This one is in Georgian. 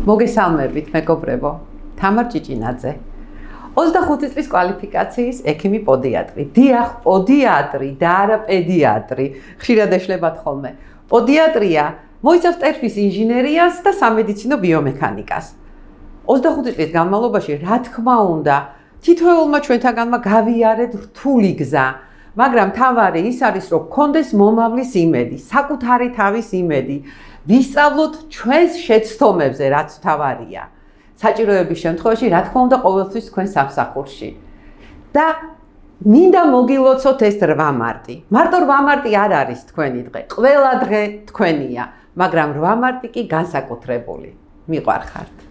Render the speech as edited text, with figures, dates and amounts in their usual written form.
მოგესალმებით, მეგობრებო. თამარ ჭიჭინაძე. 25 წლის კვალიფიკაციის ექიმი პოდიატრი. დიახ, პოდიატრი და არა პედიატრი. ხშირად ეშლებათ ხოლმე. პოდიატრია მოიცავს ტერფის ინჟინერიას და სამედიცინო ბიომექანიკას. 25 წლის განმავლობაში, რა თქმა უნდა, თითოეულმა ჩვენთაგანმა გავიარეთ რთული გზა, მაგრამ თავარი ის არის, რომ გქონდეს მომავლის იმედი, საკუთარი თავის იმედი. ვისწავლოთ ჩვენს შეცდომებზე, რაც თავარია. საჭიროების შემთხვევაში, რა თქმა უნდა, ყოველთვის თქვენ სამსახურში. და მინდა მოგილოცოთ ეს 8 მარტი. მარტო 8 მარტი არ არის თქვენი დღე. ყველა დღე თქვენია, მაგრამ 8 მარტი კი განსაკუთრებული. მიყვარხართ.